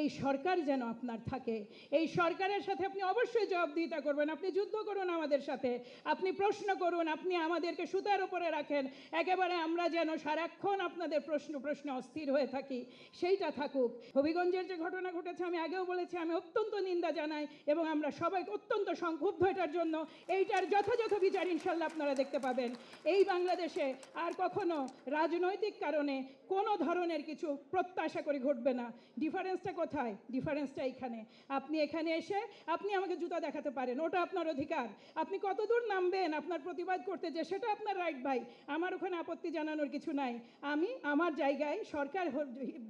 এই সরকার যেন আপনার থাকে। এই সরকারের সাথে আপনি অবশ্যই জবাবদিহিতা করবেন। আপনি যুদ্ধ করুন আমাদের সাথে, আপনি প্রশ্ন করুন, আপনি আমাদেরকে সুতার উপরে রাখেন, একেবারে আমরা যেন সারাক্ষণ আপনাদের প্রশ্নে অস্থির হয়ে থাকি, সেইটা থাকুক। হবিগঞ্জের যে ঘটনা ঘটেছে আমি আগেও বলেছি, আমি অত্যন্ত নিন্দা জানাই এবং আমরা সবাই অত্যন্ত সংক্ষুব্ধ এটার জন্য। এইটার যথাযথ বিচার ইনশাল্লাহ আপনারা দেখতে পাবেন। এই বাংলাদেশে আর কখনো রাজনৈতিক কারণে কোনো ধরনের কিছু প্রত্যাশা করে ঘটবে না। ডিফারেন্সটা কোথায়? ডিফারেন্সটা এইখানে। আপনি এখানে এসে আপনি আমাকে জুতা দেখাতে পারেন, ওটা আপনার অধিকার। আপনি কতদূর নামবেন আপনার প্রতিবাদ করতে, যে সেটা আপনার রাইট ভাই, আমার ওখানে আপত্তি জানানোর কিছু নাই। আমি আমার জায়গায় সরকার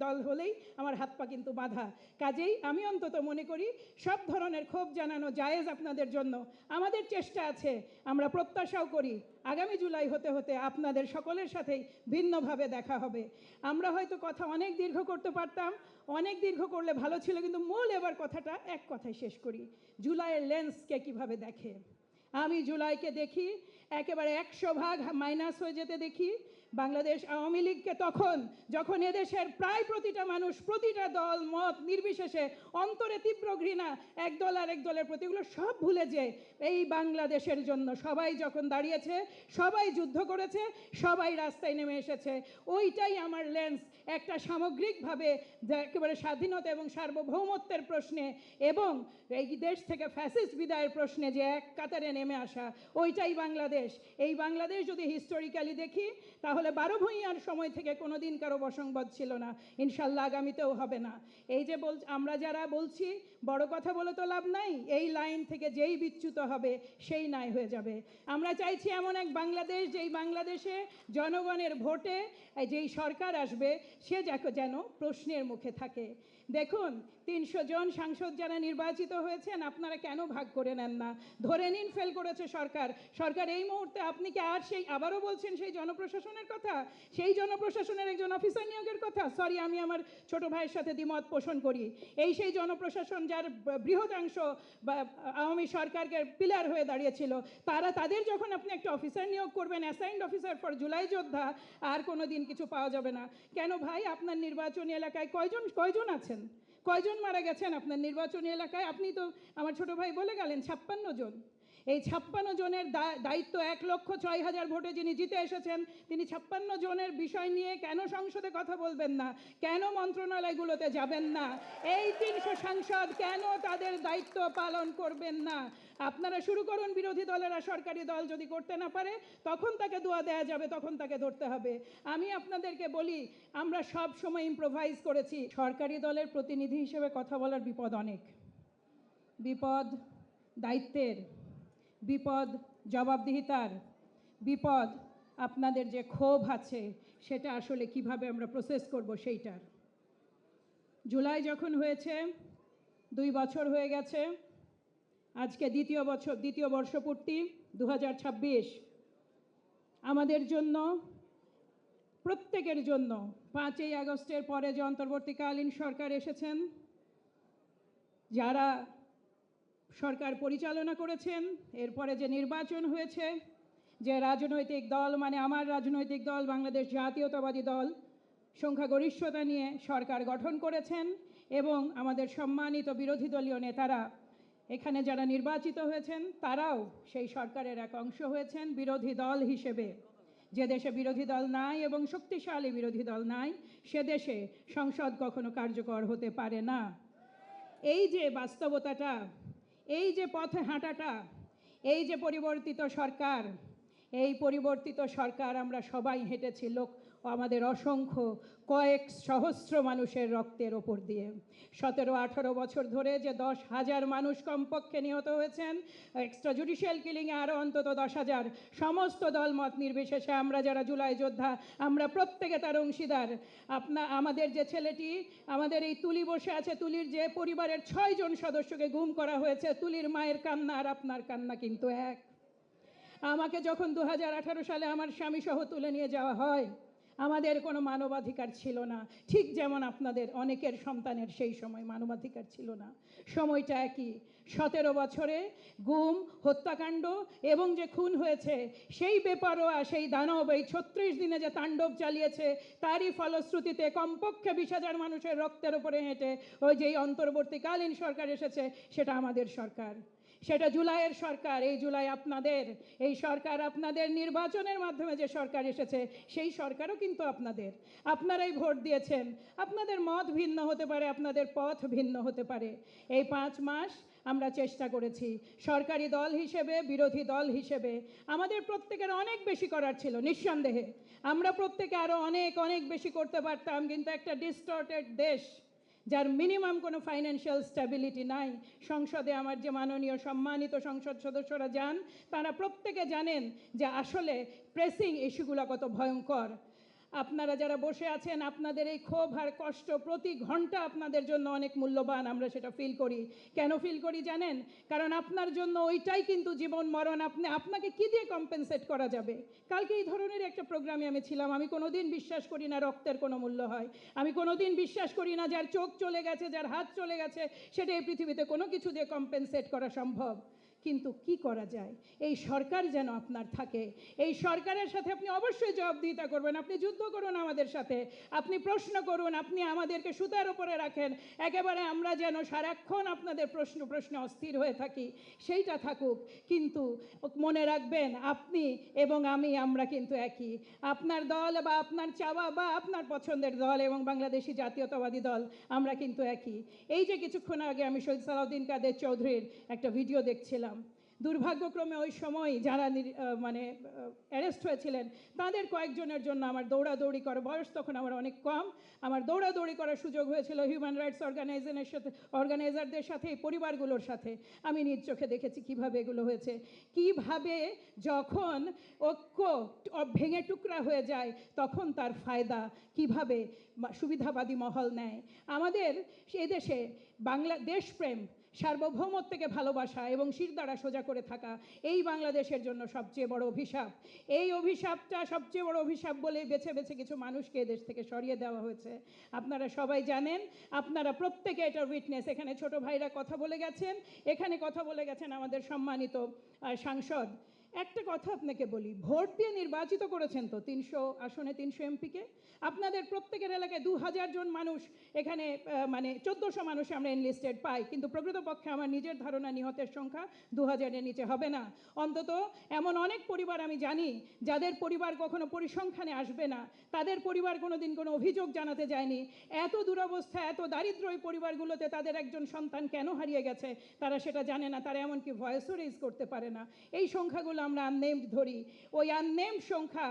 দল হলেই আমার হাত পা কিন্তু বাঁধা। কাজেই আমি অন্তত মনে করি সব ধরনের ক্ষোভ জানানো জায়েজ আপনাদের জন্য। আমাদের চেষ্টা আছে, আমরা প্রত্যাশাও করি আগামী জুলাই হতে হতে আপনাদের সকলের সাথেই ভিন্নভাবে দেখা হবে। আমরা হয়তো কথা অনেক দীর্ঘ করতে পারতাম, অনেক দীর্ঘ করলে ভালো ছিল, কিন্তু মূল এবার কথাটা এক কথায় শেষ করি। জুলাইয়ের লেন্সকে কিভাবে দেখে? আমি জুলাইকে দেখি একেবারে 100 ভাগ মাইনাস হয়ে যেতে দেখি। বাংলাদেশ আওয়ামী লীগকে তখন যখন এদেশের প্রায় প্রতিটা মানুষ, প্রতিটা দল মত নির্বিশেষে অন্তরে তীব্র ঘৃণা এক দল আর এক দলের প্রতি, এগুলো সব ভুলে যে এই বাংলাদেশের জন্য সবাই যখন দাঁড়িয়েছে, সবাই যুদ্ধ করেছে, সবাই রাস্তায় নেমে এসেছে। ওইটাই আমার লেন্স, একটা সামগ্রিকভাবে একেবারে স্বাধীনতা এবং সার্বভৌমত্বের প্রশ্নে এবং এই দেশ থেকে ফ্যাসিস্ট বিদায়ের প্রশ্নে যে এক কাতারে নেমে আসা, ওইটাই বাংলাদেশ। এই বাংলাদেশ যদি হিস্টোরিক্যালি দেখি তাহলে 12 ভূঁইয়ার সময় থেকে কোনো দিন কারো বসংবাদ ছিল না, ইনশাল্লাহ আগামীতেও হবে না। এই যে আমরা যারা বলছি বড় কথা বলে তো লাভ নাই, এই লাইন থেকে যেই বিচ্যুত হবে সেই নাই হয়ে যাবে। আমরা চাইছি এমন এক বাংলাদেশ, যেই বাংলাদেশে জনগণের ভোটে যেই সরকার আসবে সে যেন প্রশ্নের মুখে থাকে। দেখুন 300 জন সাংসদ যারা নির্বাচিত হয়েছেন, আপনারা কেন ভাগ করে নেন না? ধরে নিন ফেল করেছে সরকার এই মুহূর্তে, আপনি কি আর সেই আবারও বলছেন সেই জনপ্রশাসনের কথা, সেই জনপ্রশাসনের একজন অফিসার নিয়োগের কথা? সরি, আমি আমার ছোট ভাইয়ের সাথে দ্বিমত পোষণ করি। সেই জনপ্রশাসন যার বৃহদাংশ বা আওয়ামী সরকারকে পিলার হয়ে দাঁড়িয়েছিল, তাদের যখন আপনি একটা অফিসার নিয়োগ করবেন, অ্যাসাইন্ড অফিসার ফর জুলাই যোদ্ধা, আর কোনো দিন কিছু পাওয়া যাবে না। কেন ভাই, আপনার নির্বাচনী এলাকায় কয়জন আছেন? কয়জন মারা গেছেন আপনার নির্বাচনী এলাকায়? আপনি তো আমার ছোট ভাই বলে গেলেন 56 জন। এই 56 জনের দায়িত্ব 1,06,000 ভোটে যিনি জিতে এসেছেন, তিনি 56 জনের বিষয় নিয়ে কেন সংসদে কথা বলবেন না? কেন মন্ত্রণালয়গুলোতে যাবেন না? এই 300 সাংসদ কেন তাদের দায়িত্ব পালন করবেন না? আপনারা শুরু করুন, বিরোধী দলেরা, সরকারি দল যদি করতে না পারে তখন তাকে দোয়া দেওয়া যাবে, তখন তাকে ধরতে হবে। আমি আপনাদেরকে বলি, আমরা সব সময় ইম্প্রোভাইজ করেছি। সরকারি দলের প্রতিনিধি হিসেবে কথা বলার বিপদ অনেক, বিপদ দায়িত্বের, বিপদ জবাবদিহিতার, বিপদ আপনাদের যে ক্ষোভ আছে সেটা আসলে কিভাবে আমরা প্রসেস করব সেইটার। জুলাই যখন হয়েছে 2 বছর হয়ে গেছে, আজকে দ্বিতীয় বর্ষপূর্তি 2026। আমাদের জন্য, প্রত্যেকের জন্য 5ই আগস্টের পরে যে অন্তর্বর্তীকালীন সরকার এসেছেন, যারা সরকার পরিচালনা করেছেন, এরপরে যে নির্বাচন হয়েছে, যে রাজনৈতিক দল, মানে আমার রাজনৈতিক দল বাংলাদেশ জাতীয়তাবাদী দল, সংখ্যাগরিষ্ঠতা নিয়ে সরকার গঠন করেছেন এবং আমাদের সম্মানিত বিরোধী দলীয় নেতারা এখানে যারা নির্বাচিত হয়েছেন তারাও সেই সরকারের এক অংশ হয়েছেন বিরোধী দল হিসেবে। যে দেশে বিরোধী দল নাই এবং শক্তিশালী বিরোধী দল নাই, সে দেশে সংসদ কখনো কার্যকর হতে পারে না। এই যে বাস্তবতাটা, এই যে পথে হাঁটাটা, এই যে পরিবর্তিত সরকার, এই পরিবর্তিত সরকার আমরা সবাই হেঁটেছি আমাদের অসংখ্য কয়েক সহস্র মানুষের রক্তের ওপর দিয়ে। 17-18 বছর ধরে যে 10,000 মানুষ কমপক্ষে নিহত হয়েছেন, এক্সট্রা জুডিশিয়াল কিলিংয়ে আরও অন্তত 10,000, সমস্ত দলমত নির্বিশেষে আমরা যারা জুলাই যোদ্ধা, আমরা প্রত্যেকে তার অংশীদার। আমাদের যে ছেলেটি, আমাদের এই তুলি বসে আছে, তুলির যে পরিবারের 6 জন সদস্যকে গুম করা হয়েছে, তুলির মায়ের কান্না আর আপনার কান্না কিন্তু এক। আমাকে যখন 2018 সালে আমার স্বামী সহ তুলে নিয়ে যাওয়া হয়, আমাদের কোনো মানবাধিকার ছিল না, ঠিক যেমন আপনাদের অনেকের সন্তানের সেই সময় মানবাধিকার ছিল না। সময়টা একই। 17 বছরে গুম, হত্যাকাণ্ড এবং যে খুন হয়েছে, সেই বেপরোয়া সেই দানব এই 36 দিনে যে তাণ্ডব চালিয়েছে, তারই ফলশ্রুতিতে কমপক্ষে 20,000 মানুষের রক্তের উপরে হেঁটে ওই যেই অন্তর্বর্তীকালীন সরকার এসেছে, সেটা আমাদের সরকার, সেটা জুলাইয়ের সরকার। এই জুলাই আপনাদের, এই সরকার আপনাদের নির্বাচনের মাধ্যমে যে সরকার এসেছে, সেই সরকারও কিন্তু আপনাদের, আপনারাই ভোট দিয়েছেন। আপনাদের মত ভিন্ন হতে পারে, আপনাদের পথ ভিন্ন হতে পারে। এই 5 মাস আমরা চেষ্টা করেছি সরকারি দল হিসেবে, বিরোধী দল হিসেবে। আমাদের প্রত্যেকের অনেক বেশি করার ছিল, নিঃসন্দেহে আমরা প্রত্যেকে আরও অনেক অনেক বেশি করতে পারতাম, কিন্তু একটা ডিস্টর্টেড দেশ, যার মিনিমাম কোনো ফাইন্যান্সিয়াল স্ট্যাবিলিটি নাই। সংসদে আমার যে মাননীয় সম্মানিত সংসদ সদস্যরা যান, তারা প্রত্যেকে জানেন যে আসলে প্রেসিং ইস্যুগুলো কত ভয়ঙ্কর। আপনারা যারা বসে আছেন, আপনাদের এই ক্ষোভ আর কষ্ট প্রতি ঘন্টা আপনাদের জন্য অনেক মূল্যবান, আমরা সেটা ফিল করি। কেন ফিল করি জানেন? কারণ আপনার জন্য ওইটাই কিন্তু জীবন মরণ। আপনাকে কি দিয়ে কম্পেনসেট করা যাবে? কালকে এই ধরনের একটা প্রোগ্রামে আমি ছিলাম। আমি কোনোদিন বিশ্বাস করি না রক্তের কোনো মূল্য হয়। আমি কোনোদিন বিশ্বাস করি না যার চোখ চলে গেছে, যার হাত চলে গেছে, সেটা এই পৃথিবীতে কোনো কিছু দিয়ে কম্পেনসেট করা সম্ভব। কিন্তু কি করা যায়? এই সরকার যেন আপনার থাকে, এই সরকারের সাথে আপনি অবশ্যই জবাবদিহিতা করবেন। আপনি যুদ্ধ করুন আমাদের সাথে, আপনি প্রশ্ন করুন, আপনি আমাদেরকে সুতার উপরে রাখেন, একেবারে আমরা যেন সারাক্ষণ আপনাদের প্রশ্নে অস্থির হয়ে থাকি, সেইটা থাকুক। কিন্তু মনে রাখবেন, আপনি এবং আমরা কিন্তু একই। আপনার দল বা আপনার চাওয়া বা আপনার পছন্দের দল এবং বাংলাদেশি জাতীয়তাবাদী দল, আমরা কিন্তু একই। এই যে কিছুক্ষণ আগে আমি শহীদ সালাউদ্দিন কাদের চৌধুরীর একটা ভিডিও দেখছিলাম, দুর্ভাগ্যক্রমে ওই সময় যারা অ্যারেস্ট হয়েছিলেন, তাদের কয়েকজনের জন্য আমার দৌড়াদৌড়ি করার বয়স তখন আমার অনেক কম, আমার দৌড়াদৌড়ি করার সুযোগ হয়েছিল হিউম্যান রাইটস অর্গানাইজারদের সাথে, এই পরিবারগুলোর সাথে। আমি নিজ চোখে দেখেছি কিভাবে এগুলো হয়েছে, কিভাবে যখন ঐক্য ভেঙে টুকরা হয়ে যায়, তখন তার ফায়দা কিভাবে সুবিধাবাদী মহল নেয়। আমাদের এই দেশে দেশপ্রেম, সার্বভৌমত্বকে ভালোবাসা এবং শিরদাঁড়া সোজা করে থাকা, এই বাংলাদেশের জন্য সবচেয়ে বড় অভিশাপ। এই অভিশাপটা সবচেয়ে বড় অভিশাপ বলে বেছে বেছে কিছু মানুষকে দেশ থেকে সরিয়ে দেওয়া হয়েছে। আপনারা সবাই জানেন, আপনারা প্রত্যেকে এটার উইটনেস। এখানে ছোট ভাইরা কথা বলে গেছেন, এখানে কথা বলে গেছেন আমাদের সম্মানিত সাংসদ। একটা কথা আপনাকে বলি, ভোট দিয়ে নির্বাচিত করেছেন তো 300 আসনে 300 এমপিকে। আপনাদের প্রত্যেকের এলাকায় 2000 জন মানুষ, এখানে 1400 মানুষ আমরা এনলিস্টেড পাই, কিন্তু প্রকৃতপক্ষে আমার নিজের ধারণা নিহতের সংখ্যা 2000-এর নিচে হবে না। অন্তত এমন অনেক পরিবার আমি জানি যাদের পরিবার কখনো পরিসংখ্যানে আসবে না, তাদের পরিবার কোনো দিন কোনো অভিযোগ জানাতে যায়নি। এত দুরবস্থা, এত দারিদ্র এই পরিবারগুলোতে তাদের একজন সন্তান কেন হারিয়ে গেছে তারা সেটা জানে না, তারা এমনকি ভয়েসও রেজ করতে পারে না। এই সংখ্যাগুলো আমরা আননেমড ধরি। ওই আননেমড সংখ্যা,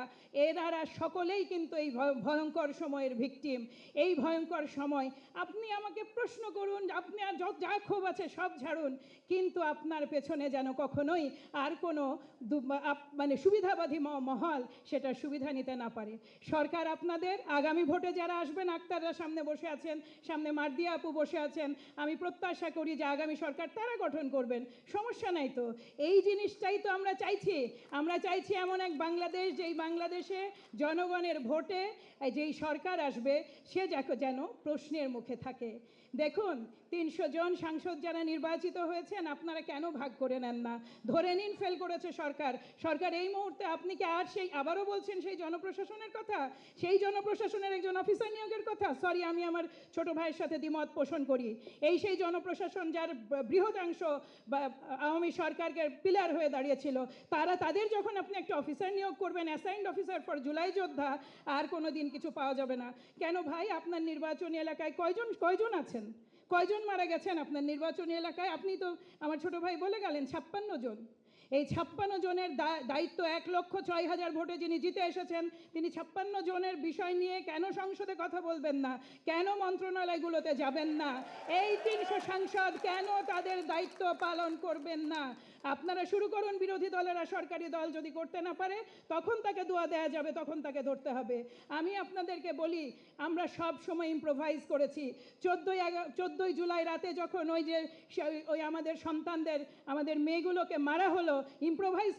এনারা সকলেই কিন্তু এই ভয়ঙ্কর সময়ের ভিকটিম। এই ভয়ঙ্কর সময় আপনি আমাকে প্রশ্ন করুন, আপনি আর যা ক্ষোভ আছে সব ঝাড়ুন, কিন্তু আপনার পেছনে যেন কখনোই আর কোনো সুবিধাবাদী মহল সেটা সুবিধা নিতে না পারে। সরকার আপনাদের, আগামী ভোটে যারা আসবেন, আক্তাররা সামনে বসে আছেন, সামনে মার্দিয়া আপু বসে আছেন, আমি প্রত্যাশা করি যে আগামী সরকার তারা গঠন করবেন। সমস্যা নাই তো, এই জিনিসটাই তো আমরা চাইছি। আমরা চাইছি এমন এক বাংলাদেশ, যেই বাংলাদেশে জনগণের ভোটে যেই সরকার আসবে সে যেন প্রশ্নের মুখে থাকে। দেখুন, 300 জন সাংসদ যারা নির্বাচিত হয়েছেন, আপনারা কেন ভাগ করে নেন না? ধরে নিন ফেল করেছে সরকার এই মুহূর্তে। আপনি কি আর আবারও বলছেন সেই জনপ্রশাসনের কথা, সেই জনপ্রশাসনের একজন অফিসার নিয়োগের কথা? সরি, আমি আমার ছোট ভাইয়ের সাথে দ্বিমত পোষণ করি। সেই জনপ্রশাসন যার বৃহদাংশ আওয়ামী সরকারকে পিলার হয়ে দাঁড়িয়েছিল, তাদের যখন আপনি একটা অফিসার নিয়োগ করবেন, অ্যাসাইন্ড অফিসার ফর জুলাই যোদ্ধা, আর কোনো দিন কিছু পাওয়া যাবে না। কেন ভাই, আপনার নির্বাচনী এলাকায় কয়জন আছেন? কয়জন মারা গেছেন আপনার নির্বাচনী এলাকায়? আপনি তো, আমার ছোট ভাই বলে গেলেন, 56 জন। এই 56 জনের দায়িত্ব, 1,06,000 ভোটে যিনি জিতে এসেছেন, তিনি 56 জনের বিষয় নিয়ে কেন সংসদে কথা বলবেন না? কেন মন্ত্রণালয়গুলোতে যাবেন না? এই 300 সাংসদ কেন তাদের দায়িত্ব পালন করবেন না? আপনারা শুরু করুন, বিরোধী দলেরা সরকারি দল যদি করতে না পারে তখন তাকে দোয়া দেয়া যাবে, তখন তাকে ধরতে হবে। আমি আপনাদেরকে বলি, আমরা সব সময় ইম্প্রোভাইজ করেছি। 14ই জুলাই রাতে যখন ওই আমাদের সন্তানদের, আমাদের মেয়েগুলোকে মারা হলো, ইম্প্রোভাইজ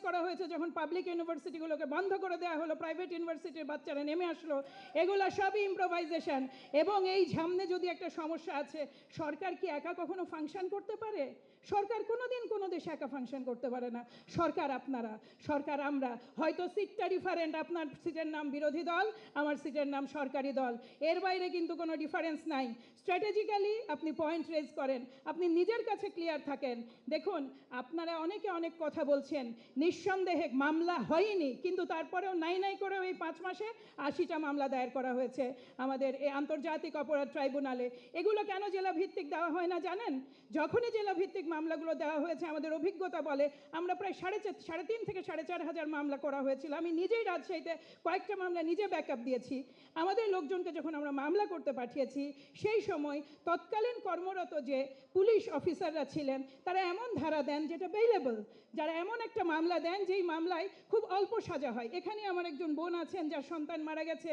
করা হয়েছে যখন পাবলিক ইউনিভার্সিটিগুলোকে বন্ধ করে দেওয়া হলো, প্রাইভেট ইউনিভার্সিটির বাচ্চারা নেমে আসলো, এগুলো সবই ইম্প্রোভাইজেশন। এবং এই সামনে যদি একটা সমস্যা আছে, সরকার কি একা কখনো ফাংশন করতে পারে? সরকার কোনোদিন কোনো দেশে একা ফাংশন করতে পারে না। সরকার আপনারা, সরকার আমরা। হয়তো সিটটা ডিফারেন্ট, আপনার সিটের নাম বিরোধী দল, আমার সিটের নাম সরকারি দল, এর বাইরে কিন্তু কোনো ডিফারেন্স নাই। স্ট্র্যাটেজিক্যালি আপনি পয়েন্ট রেজ করেন, আপনি নিজের কাছে ক্লিয়ার থাকেন। দেখুন, আপনারা অনেকে অনেক কথা বলছেন, নিঃসন্দেহে মামলা হয়নি, কিন্তু তারপরেও নাই করেও এই 5 মাসে 80টা মামলা দায়ের করা হয়েছে আমাদের এই আন্তর্জাতিক অপরাধ ট্রাইব্যুনালে। এগুলো কেন জেলা ভিত্তিক দেওয়া হয় না জানেন? যখনই জেলা ভিত্তিক মামলাগুলো দেওয়া হয়েছে, আমাদের অভিজ্ঞতা বলে আমরা প্রায় 3.5 থেকে 4.5 হাজার মামলা করা হয়েছিল। আমি নিজেই রাজশাহীতে কয়েকটা মামলা নিজে ব্যাকআপ দিয়েছি। আমাদের লোকজনকে যখন আমরা মামলা করতে পাঠিয়েছি, সেই সময় তৎকালীন কর্মরত যে পুলিশ অফিসাররা ছিলেন, তারা এমন ধারা দেন যেটা বেইলেবল, যারা এমন একটা মামলা দেন যেই মামলায় খুব অল্প সাজা হয়। এখানে আমার একজন বোন আছেন যার সন্তান মারা গেছে,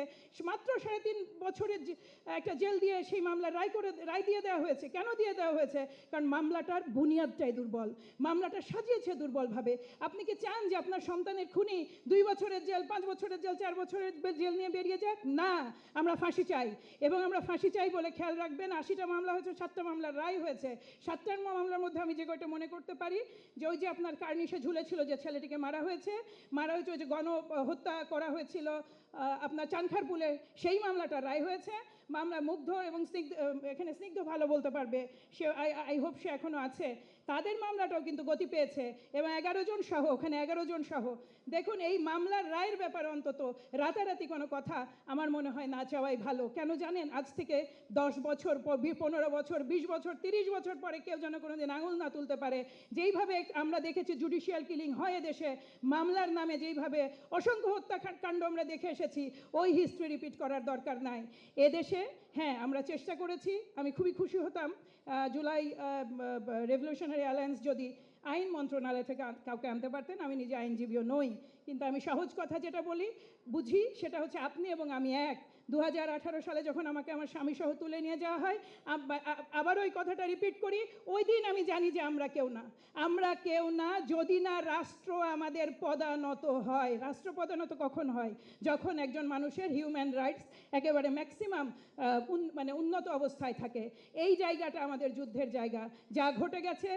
মাত্র 3.5 বছরের একটা জেল দিয়ে সেই মামলা রায় দিয়ে দেওয়া হয়েছে। কেন দিয়ে দেওয়া হয়েছে? কারণ মামলাটার বুনিয়াদটাই দুর্বল, মামলাটা সাজিয়েছে দুর্বলভাবে। আপনি কি চান যে আপনার সন্তানের খুনি 2 বছরের জেল, 5 বছরের জেল, 4 বছরের জেল নিয়ে বেরিয়ে যাক? না, আমরা ফাঁসি চাই। এবং আমরা ফাঁসি চাই বলে খেয়াল রাখবেন, 80টা মামলা হয়েছে, 7টা মামলার রায় হয়েছে। 7টা মামলার মধ্যে আমি যে কয়টা মনে করতে পারি, যে ওই যে আপনার কার্নিশে ঝুলেছিল যে ছেলেটিকে মারা হয়েছে ওই যে হত্যা করা হয়েছিল আপনার চানখারপুলে, সেই মামলাটা রায় হয়েছে। মামলা মুগ্ধ এবং এখানে স্নিগ্ধ ভালো বলতে পারবে, সে আই হোপ সে এখনও আছে, তাদের মামলাটাও কিন্তু গতি পেয়েছে। এবং 11 জন সহ, ওখানে 11 জন সহ। দেখুন, এই মামলার রায়ের ব্যাপারে অন্তত রাতারাতি কোনো কথা আমার মনে হয় না চাওয়াই ভালো। কেন জানেন? আজ থেকে 10 বছর, 15 বছর, 20 বছর, 30 বছর পরে কেউ যেন কোনোদিন আঙুল না তুলতে পারে। যেইভাবে আমরা দেখেছি জুডিশিয়াল কিলিং হয় দেশে, মামলার নামে যেইভাবে অসংখ্য হত্যাকাণ্ড আমরা দেখে এসেছি, ওই হিস্ট্রি রিপিট করার দরকার নাই এদেশে। হ্যাঁ, আমরা চেষ্টা করেছি। আমি খুবই খুশি হতাম জুলাই রেভলিউশনারি অ্যালায়েন্স যদি আইন মন্ত্রণালয় থেকে কাউকে আনতে পারতেন। আমি নিজে আইনজীবীও নই, কিন্তু আমি সহজ কথা যেটা বুঝি সেটা হচ্ছে আপনি এবং আমি এক। 2018 সালে যখন আমাকে আমার স্বামী সহ তুলে নিয়ে যাওয়া হয়, আবার ওই কথাটা রিপিট করি, ওই দিন আমি জানি যে আমরা কেউ না যদি না রাষ্ট্র আমাদের পদানত হয়। রাষ্ট্র পদানত কখন হয়? যখন একজন মানুষের হিউম্যান রাইটস একেবারে ম্যাক্সিমাম উন্নত অবস্থায় থাকে। এই জায়গাটা আমাদের যুদ্ধের জায়গা। যা ঘটে গেছে